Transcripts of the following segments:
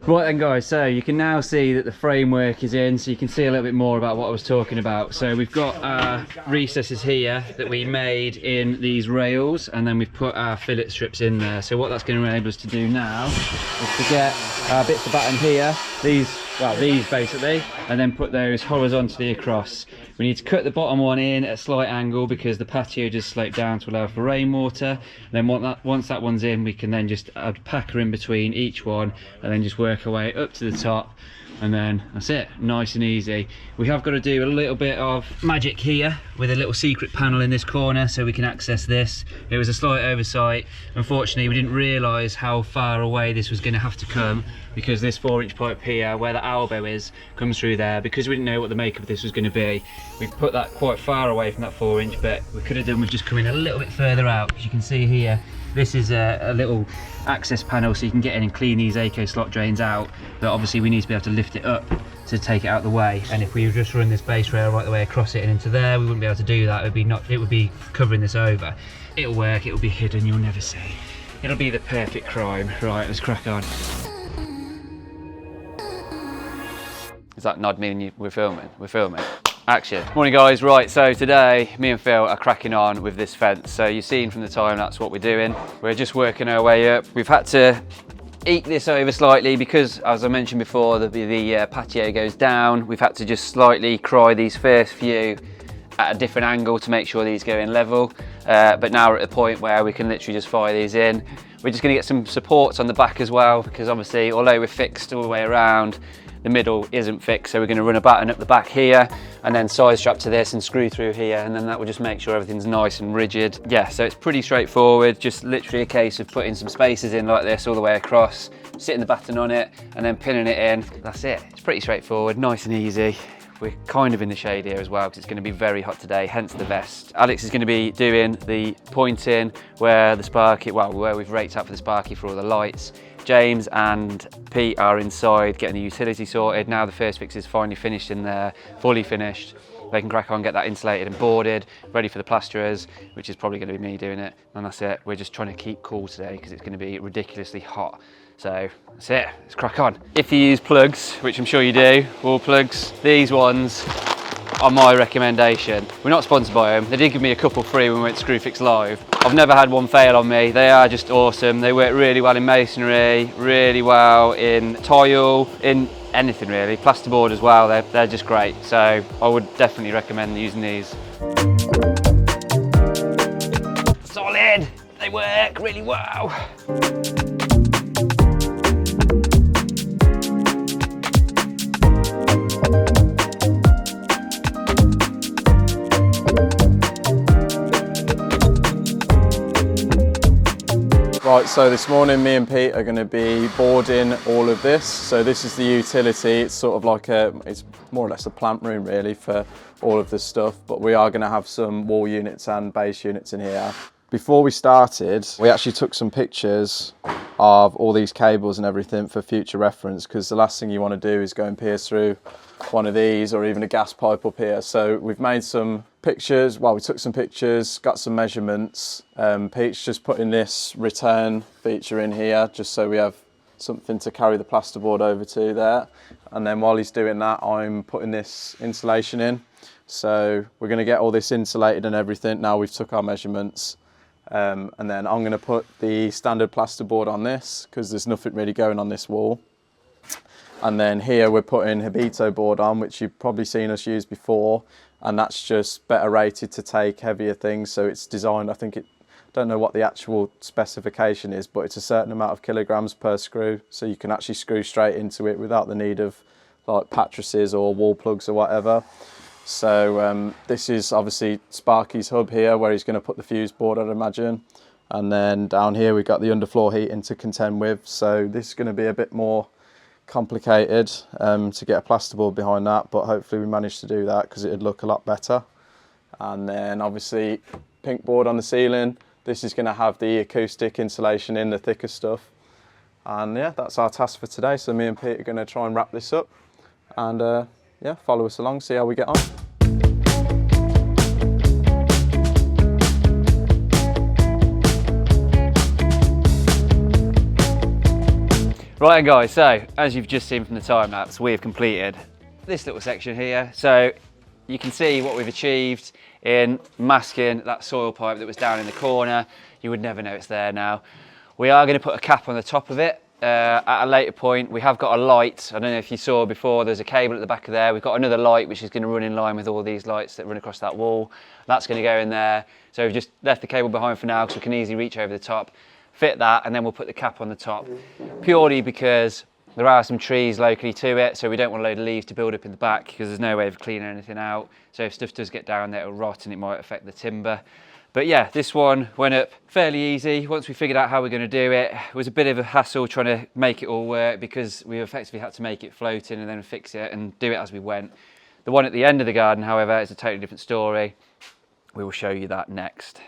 Right then guys, so you can now see that the framework is in, so you can see a little bit more about what I was talking about. So we've got our recesses here that we made in these rails, and then we've put our fillet strips in there. So what that's going to enable us to do now is to get our bits of batten here, these basically, and then put those horizontally across. We need to cut the bottom one in at a slight angle because the patio just sloped down to allow for rainwater. And then once that one's in, we can then just add a packer in between each one and then just work our way up to the top, and then that's it, nice and easy. We have got to do a little bit of magic here with a little secret panel in this corner so we can access this. It was a slight oversight. Unfortunately, we didn't realise how far away this was going to have to come, because this 4-inch pipe here, where the elbow is, comes through there. Because we didn't know what the makeup of this was going to be, we've put that quite far away from that 4-inch, but we could have done with just coming a little bit further out. As you can see here, this is a little access panel so you can get in and clean these ACO slot drains out, but obviously we need to be able to lift it up to take it out of the way. And if we just run this base rail right the way across it and into there, we wouldn't be able to do that. It would be covering this over. It'll work, it'll be hidden, you'll never see. It'll be the perfect crime. Right, let's crack on. Does that nod mean we're filming? We're filming. Action. Morning guys, right, so today me and Phil are cracking on with this fence. So you've seen from the time that's what we're doing. We're just working our way up. We've had to eke this over slightly because, as I mentioned before, the patio goes down. We've had to just slightly cry these first few at a different angle to make sure these go in level. But now we're at the point where we can literally just fire these in. We're just going to get some supports on the back as well, because obviously, although we're fixed all the way around, the middle isn't fixed, so we're going to run a batten up the back here and then side strap to this and screw through here, and then that will just make sure everything's nice and rigid. Yeah, so it's pretty straightforward, just literally a case of putting some spacers in like this all the way across, sitting the batten on it and then pinning it in. That's it. It's pretty straightforward, nice and easy. We're kind of in the shade here as well because it's going to be very hot today, hence the vest. Alex is going to be doing the pointing where the sparky, well, where we've raked out for the sparky for all the lights. James and Pete are inside getting the utility sorted. Now the first fix is finally finished in there, fully finished. They can crack on, get that insulated and boarded, ready for the plasterers, which is probably going to be me doing it. And that's it. We're just trying to keep cool today because it's going to be ridiculously hot. So that's it, let's crack on. If you use plugs, which I'm sure you do, wall plugs, these ones are my recommendation. We're not sponsored by them. They did give me a couple free when we went to Screwfix Live. I've never had one fail on me. They are just awesome. They work really well in masonry, really well in tile, in anything really, plasterboard as well. They're just great. So I would definitely recommend using these. Solid, they work really well. Right, so this morning me and Pete are going to be boarding all of this. So this is the utility. It's sort of like it's more or less a plant room really for all of this stuff, but we are going to have some wall units and base units in here. Before we started, we actually took some pictures of all these cables and everything for future reference, because the last thing you want to do is go and pierce through one of these or even a gas pipe up here. So we've made some pictures, well, we took some pictures, got some measurements. Pete's just putting this return feature in here just so we have something to carry the plasterboard over to there. And then while he's doing that, I'm putting this insulation in. So we're going to get all this insulated and everything. Now we've took our measurements. And then I'm going to put the standard plasterboard on this because there's nothing really going on this wall. And then here we're putting Habito board on, which you've probably seen us use before, and that's just better rated to take heavier things. So it's designed, I don't know what the actual specification is, but it's a certain amount of kilograms per screw, so you can actually screw straight into it without the need of like pattresses or wall plugs or whatever. So this is obviously Sparky's hub here where he's going to put the fuse board, I'd imagine. And then down here we've got the underfloor heating to contend with. So this is going to be a bit more complicated to get a plasterboard behind that, but hopefully we managed to do that because it'd look a lot better. And then obviously pink board on the ceiling. This is going to have the acoustic insulation in, the thicker stuff. And yeah, that's our task for today. So me and Pete are going to try and wrap this up and yeah, follow us along, see how we get on. Right guys, so as you've just seen from the time lapse, we've completed this little section here. So you can see what we've achieved in masking that soil pipe that was down in the corner. You would never know it's there now. We are going to put a cap on the top of it at a later point. We have got a light. I don't know if you saw before, there's a cable at the back of there. We've got another light which is going to run in line with all these lights that run across that wall. That's going to go in there. So we've just left the cable behind for now because we can easily reach over the top, fit that, and then we'll put the cap on the top. Purely because there are some trees locally to it, so we don't want a load of leaves to build up in the back because there's no way of cleaning anything out. So if stuff does get down there, it'll rot and it might affect the timber. But yeah, this one went up fairly easy. Once we figured out how we're going to do it, it was a bit of a hassle trying to make it all work because we effectively had to make it floating and then fix it and do it as we went. The one at the end of the garden, however, is a totally different story. We will show you that next.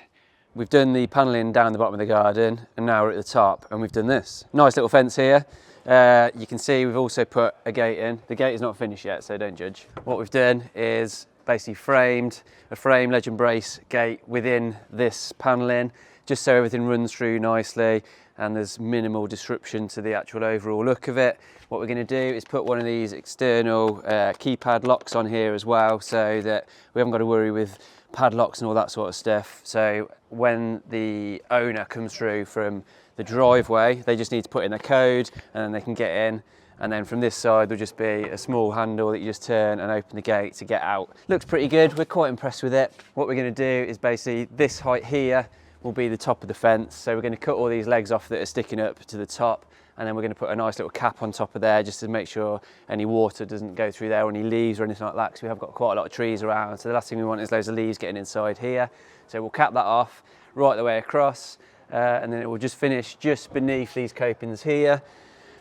We've done the panelling down the bottom of the garden and now we're at the top and we've done this. Nice little fence here. You can see we've also put a gate in. The gate is not finished yet, so don't judge. What we've done is basically framed a frame ledge and brace gate within this panelling, just so everything runs through nicely and there's minimal disruption to the actual overall look of it. What we're going to do is put one of these external keypad locks on here as well, so that we haven't got to worry with padlocks and all that sort of stuff. So when the owner comes through from the driveway, they just need to put in their code and then they can get in. And then from this side, there'll just be a small handle that you just turn and open the gate to get out. Looks pretty good, we're quite impressed with it. What we're gonna do is basically this height here will be the top of the fence. So we're gonna cut all these legs off that are sticking up to the top, and then we're gonna put a nice little cap on top of there just to make sure any water doesn't go through there or any leaves or anything like that, because we have got quite a lot of trees around. So the last thing we want is loads of leaves getting inside here. So we'll cap that off right the way across, and then it will just finish just beneath these copings here.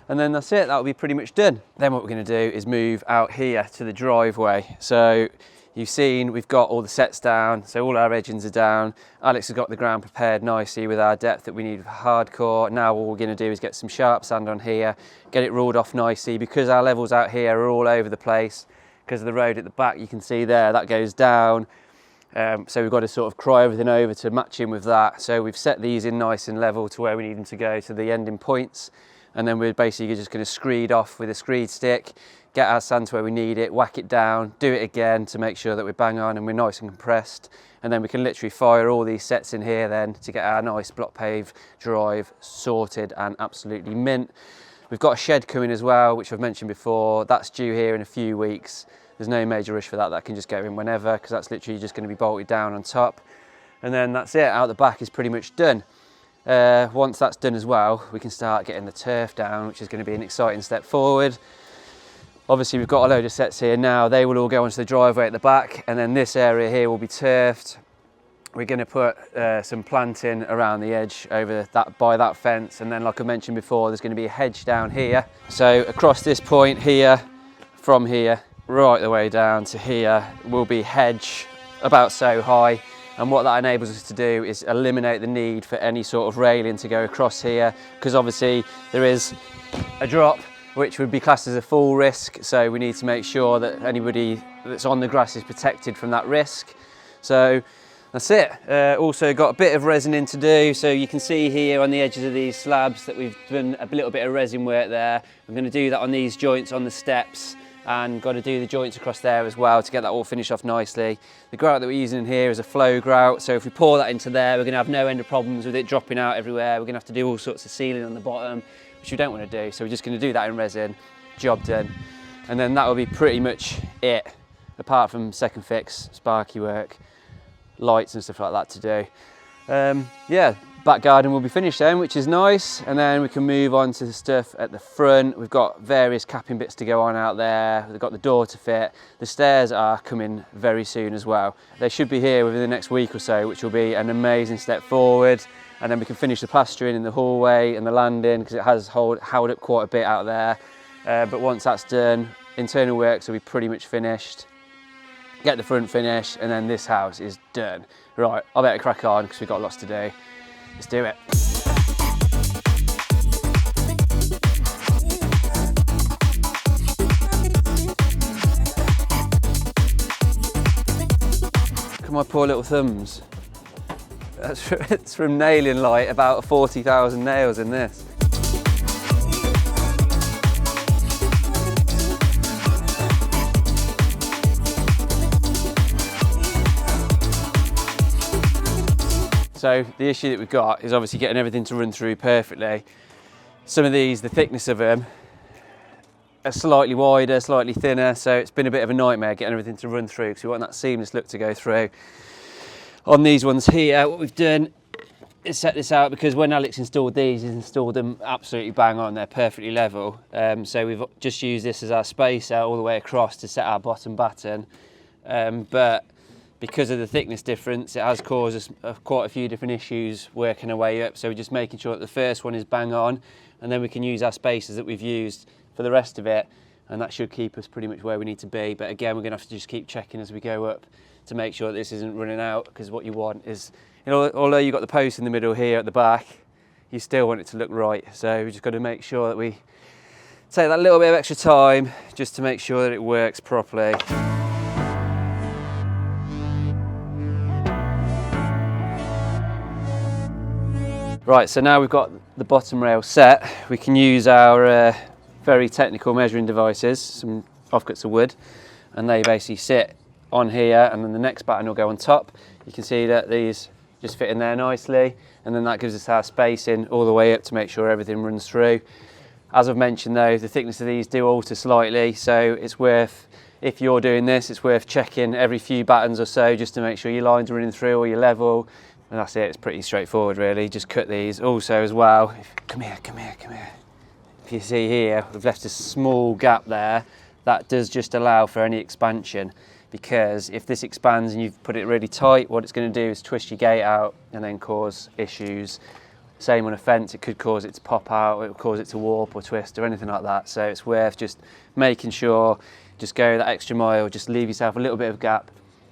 And then that's it, that'll be pretty much done. Then what we're gonna do is move out here to the driveway. So you've seen we've got all the sets down, so all our edgings are down. Alex has got the ground prepared nicely with our depth that we need for hardcore. Now what we're gonna do is get some sharp sand on here, get it ruled off nicely, because our levels out here are all over the place. Because of the road at the back, you can see there, that goes down. So we've got to sort of cry everything over to match in with that. So we've set these in nice and level to where we need them to go to the ending points. And then we're basically just going to screed off with a screed stick, get our sand to where we need it, whack it down, do it again to make sure that we're bang on and we're nice and compressed. And then we can literally fire all these sets in here then to get our nice block pave drive sorted and absolutely mint. We've got a shed coming as well, which I've mentioned before. That's due here in a few weeks. There's no major rush for that. That can just go in whenever, because that's literally just going to be bolted down on top. And then that's it. Out the back is pretty much done. Once that's done as well, we can start getting the turf down, which is going to be an exciting step forward. Obviously, we've got a load of sets here now. They will all go onto the driveway at the back, and then this area here will be turfed. We're going to put some planting around the edge over that by that fence, and then like I mentioned before, there's going to be a hedge down here. So across this point here, from here right the way down to here, will be hedge about so high. And what that enables us to do is eliminate the need for any sort of railing to go across here, because obviously there is a drop which would be classed as a full risk, so we need to make sure that anybody that's on the grass is protected from that risk. So that's it. Also got a bit of resining to do, so you can see here on the edges of these slabs that we've done a little bit of resin work there. I'm going to do that on these joints on the steps, and got to do the joints across there as well to get that all finished off nicely. The grout that we're using in here is a flow grout, so if we pour that into there, we're going to have no end of problems with it dropping out everywhere. We're going to have to do all sorts of sealing on the bottom, which we don't want to do, so we're just going to do that in resin, job done. And then that will be pretty much it, apart from second fix, sparky work, lights and stuff like that to do. Yeah, back garden will be finished then, which is nice, and then we can move on to the stuff at the front. We've got various capping bits to go on out there. We've got the door to fit. The stairs are coming very soon as well. They should be here within the next week or so, which will be an amazing step forward. And then we can finish the plastering in the hallway and the landing, because it has held up quite a bit out there. But once that's done, internal works will be pretty much finished. Get the front finished, and then this house is done. Right, I better crack on because we've got lots to do. Let's do it. Look at my poor little thumbs. It's from nailing light, about 40,000 nails in this. So the issue that we've got is obviously getting everything to run through perfectly. Some of these, the thickness of them are slightly wider, slightly thinner, so it's been a bit of a nightmare getting everything to run through because we want that seamless look to go through. On these ones here, what we've done is set this out because when Alex installed these, he's installed them absolutely bang on, they're perfectly level. So we've just used this as our spacer all the way across to set our bottom batten. But because of the thickness difference, it has caused us quite a few different issues working our way up. So we're just making sure that the first one is bang on, and then we can use our spacers that we've used for the rest of it, and that should keep us pretty much where we need to be. But again, we're going to have to just keep checking as we go up to make sure that this isn't running out, because what you want is, you know, although you've got the post in the middle here at the back, you still want it to look right. So we've just got to make sure that we take that little bit of extra time just to make sure that it works properly. Right, so now we've got the bottom rail set, we can use our very technical measuring devices, some offcuts of wood, and they basically sit on here, and then the next batten will go on top. You can see that these just fit in there nicely, and then that gives us our spacing all the way up to make sure everything runs through. As I've mentioned though, the thickness of these do alter slightly, so it's worth, if you're doing this, it's worth checking every few battens or so just to make sure your lines are running through or you're level. And that's it, it's pretty straightforward really. Just cut these. Also as well, come here. If you see here, we've left a small gap there. That does just allow for any expansion, because if this expands and you've put it really tight, what it's going to do is twist your gate out and then cause issues. Same on a fence, it could cause it to pop out, it would cause it to warp or twist or anything like that. So it's worth just making sure, just go that extra mile, just leave yourself a little bit of gap.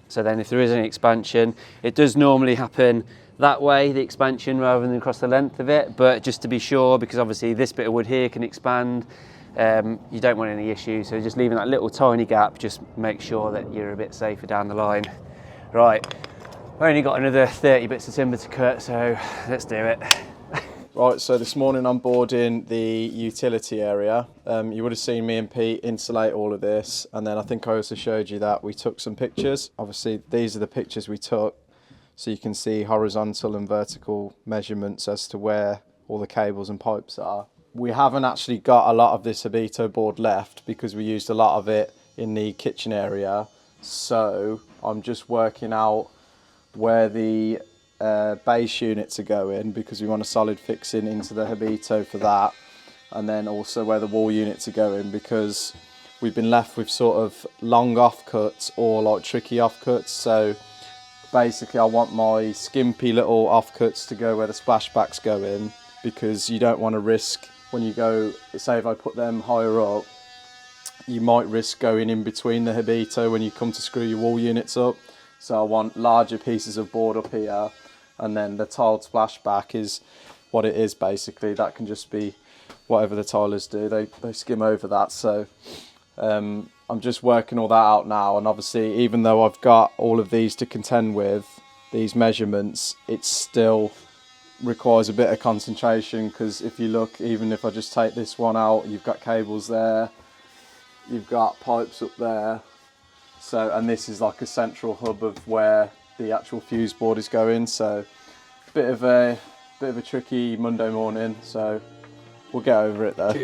So then if there is any expansion, it does normally happen that way, the expansion, rather than across the length of it. But just to be sure, because obviously this bit of wood here can expand, you don't want any issues. So just leaving that little tiny gap, just make sure that you're a bit safer down the line. Right, I've only got another 30 bits of timber to cut, so let's do it. Right, so this morning I'm boarding the utility area. You would have seen me and Pete insulate all of this, and then I think I also showed you that we took some pictures. Obviously these are the pictures we took, so you can see horizontal and vertical measurements as to where all the cables and pipes are. We haven't actually got a lot of this Habito board left because we used a lot of it in the kitchen area, so I'm just working out where the base units are going, because we want a solid fixing into the Habito for that, and then also where the wall units are going, because we've been left with sort of long offcuts or like tricky offcuts. So basically I want my skimpy little offcuts to go where the splashbacks go in, because you don't want to risk when you go, say if I put them higher up, you might risk going in between the Habito when you come to screw your wall units up. So I want larger pieces of board up here, and then the tiled splashback is what it is basically. That can just be whatever the tilers do, they skim over that. So I'm just working all that out now, and obviously even though I've got all of these to contend with, these measurements, it still requires a bit of concentration, because if you look, even if I just take this one out, you've got cables there, you've got pipes up there. So, and this is like a central hub of where the actual fuse board is going. So bit of a tricky Monday morning, so we'll get over it though.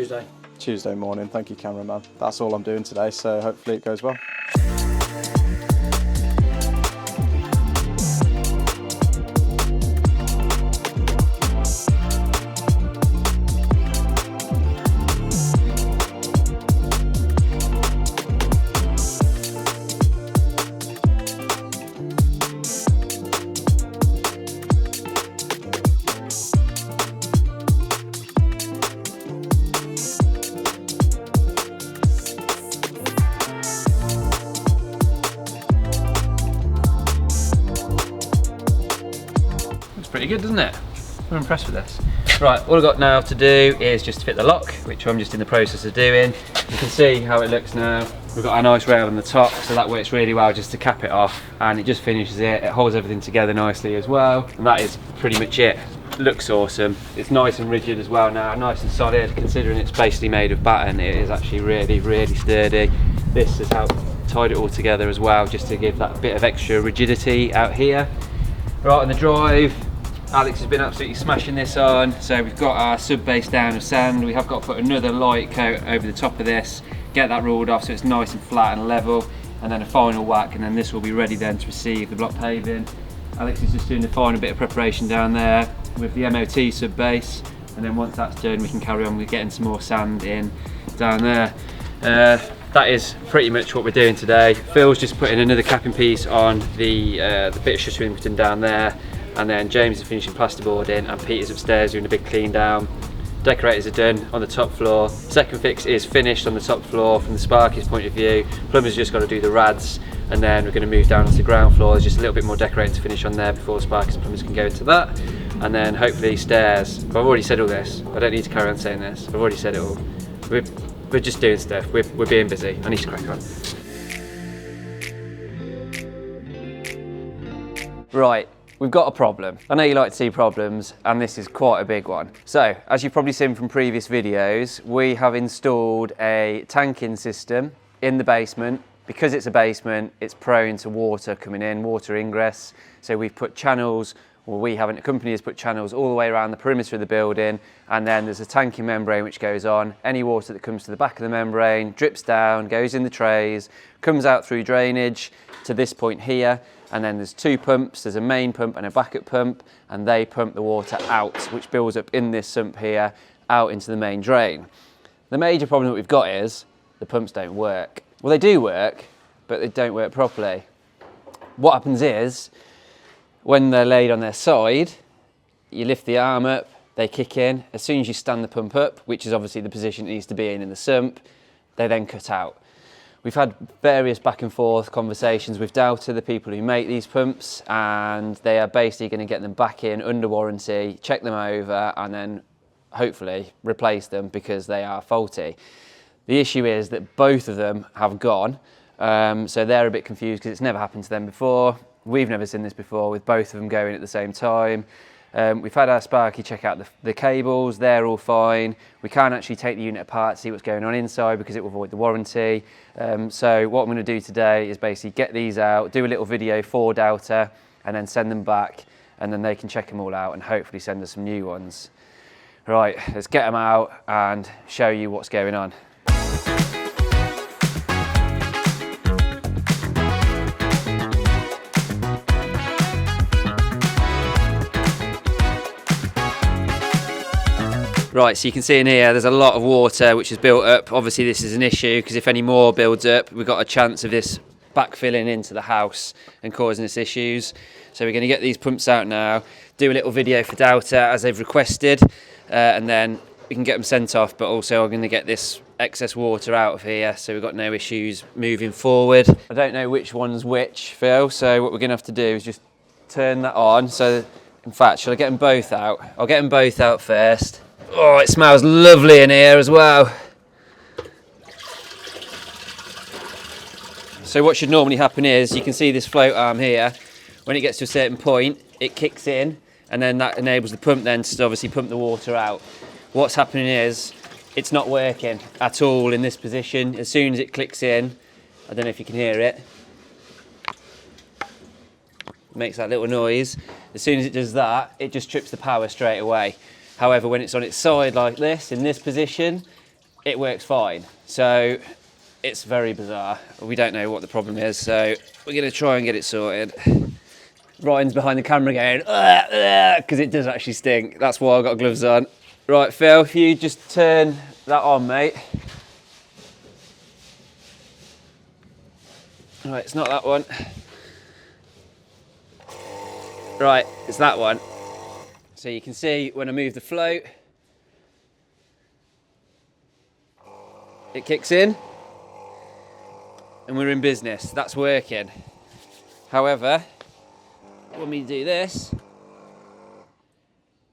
Tuesday morning. Thank you, cameraman. That's all I'm doing today, so hopefully it goes well. Pretty good, doesn't it? I'm impressed with this. Right, all I've got now to do is just fit the lock, which I'm just in the process of doing. You can see how it looks now. We've got a nice rail on the top, so that works really well just to cap it off, and it just finishes it. It holds everything together nicely as well, and that is pretty much it. Looks awesome. It's nice and rigid as well now, nice and solid, considering it's basically made of batten. It is actually really, really sturdy. This has helped tie it all together as well, just to give that bit of extra rigidity out here. Right, on the drive, Alex has been absolutely smashing this on. So we've got our sub base down of sand. We have got to put another light coat over the top of this, get that ruled off so it's nice and flat and level, and then a final whack, and then this will be ready then to receive the block paving. Alex is just doing the final bit of preparation down there with the MOT sub base, and then once that's done we can carry on with getting some more sand in down there. That is pretty much what we're doing today. Phil's just putting another capping piece on the bit of shuttering we've done down there, and then James is finishing plasterboarding, and Peter's upstairs doing a big clean down. Decorators are done on the top floor. Second fix is finished on the top floor from the Sparky's point of view. Plumber's just got to do the rads, and then we're going to move down to the ground floor. There's just a little bit more decorating to finish on there before Sparky's and plumbers can go into that. And then hopefully stairs. But I've already said all this. I don't need to carry on saying this. I've already said it all. We're just doing stuff. We're being busy. I need to crack on. Right. We've got a problem. I know you like to see problems, and this is quite a big one. So, as you've probably seen from previous videos, we have installed a tanking system in the basement. Because it's a basement, it's prone to water coming in, water ingress. So we've put channels, or we haven't, a company has put channels all the way around the perimeter of the building, and then there's a tanking membrane which goes on. Any water that comes to the back of the membrane drips down, goes in the trays, comes out through drainage to this point here. And then there's two pumps, there's a main pump and a backup pump, and they pump the water out, which builds up in this sump here, out into the main drain. The major problem that we've got is the pumps don't work. Well, they do work, but they don't work properly. What happens is, when they're laid on their side, you lift the arm up, they kick in. As soon as you stand the pump up, which is obviously the position it needs to be in the sump, they then cut out. We've had various back and forth conversations with Doubter, the people who make these pumps, and they are basically going to get them back in under warranty, check them over, and then hopefully replace them because they are faulty. The issue is that both of them have gone, so they're a bit confused because it's never happened to them before. We've never seen this before with both of them going at the same time. We've had our Sparky check out the cables, they're all fine. We can't actually take the unit apart, see what's going on inside because it will void the warranty. So what I'm going to do today is basically get these out, do a little video for Doubter, and then send them back, and then they can check them all out and hopefully send us some new ones. Right, let's get them out and show you what's going on. Right, so you can see in here there's a lot of water which is built up. Obviously this is an issue because if any more builds up, we've got a chance of this backfilling into the house and causing us issues. So we're going to get these pumps out now, do a little video for Doubter as they've requested, and then we can get them sent off, but also I'm going to get this excess water out of here so we've got no issues moving forward. I don't know which one's which, Phil, so what we're going to have to do is just turn that on. So in fact, shall I get them both out? I'll get them both out first. Oh, it smells lovely in here as well. So what should normally happen is, you can see this float arm here, when it gets to a certain point, it kicks in, and then that enables the pump then to obviously pump the water out. What's happening is, it's not working at all in this position. As soon as it clicks in, I don't know if you can hear it, it makes that little noise. As soon as it does that, it just trips the power straight away. However, when it's on its side like this, in this position, it works fine. So it's very bizarre. We don't know what the problem is, so we're going to try and get it sorted. Ryan's behind the camera going, because it does actually stink. That's why I've got gloves on. Right, Phil, if you just turn that on, mate. Right, it's not that one. Right, it's that one. So you can see when I move the float, it kicks in and we're in business. That's working. However, when we do this,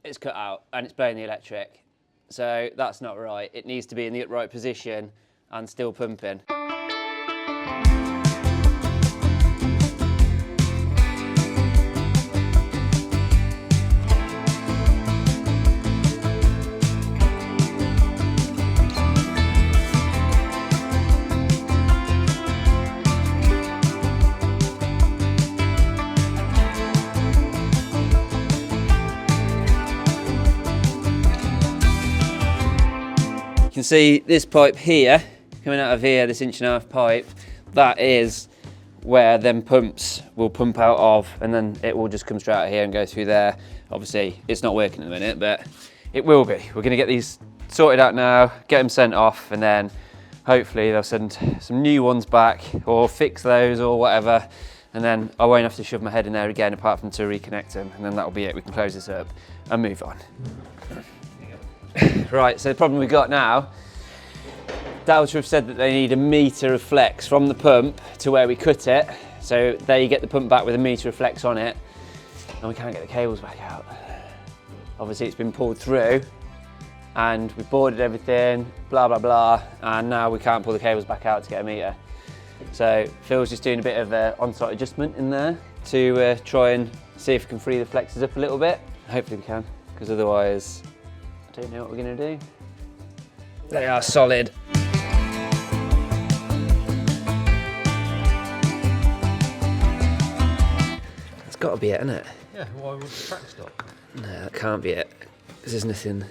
it's cut out and it's blowing the electric. So that's not right. It needs to be in the upright position and still pumping. see this pipe here, coming out of here, this 1.5 inch pipe, that is where them pumps will pump out of, and then it will just come straight out here and go through there. Obviously, it's not working at the minute, but it will be. We're gonna get these sorted out now, get them sent off, and then hopefully they'll send some new ones back or fix those or whatever. And then I won't have to shove my head in there again apart from to reconnect them, and then that'll be it. We can close this up and move on. Right, so the problem we've got now, Delta have said that they need 1 metre of flex from the pump to where we cut it. So there you get the pump back with 1 metre of flex on it, and we can't get the cables back out. Obviously it's been pulled through and we boarded everything, blah, blah, blah, and now we can't pull the cables back out to get 1 metre. So Phil's just doing a bit of on-site adjustment in there to try and see if we can free the flexes up a little bit. Hopefully we can, because otherwise I don't know what we're gonna do. They are solid. That's got to be it, isn't it? Yeah, why would the track stop? No, that can't be it, because there's nothing.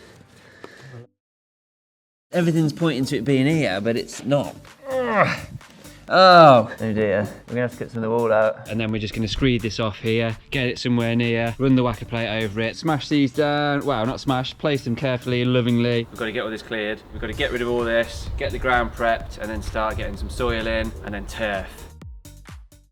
Everything's pointing to it being here, but it's not. Ugh. Oh dear, we're gonna have to cut some of the wall out. And then we're just going to screed this off here, get it somewhere near, run the whacker plate over it, smash these down, well not smash, place them carefully, lovingly. We've got to get all this cleared, we've got to get rid of all this, get the ground prepped, and then start getting some soil in, and then turf.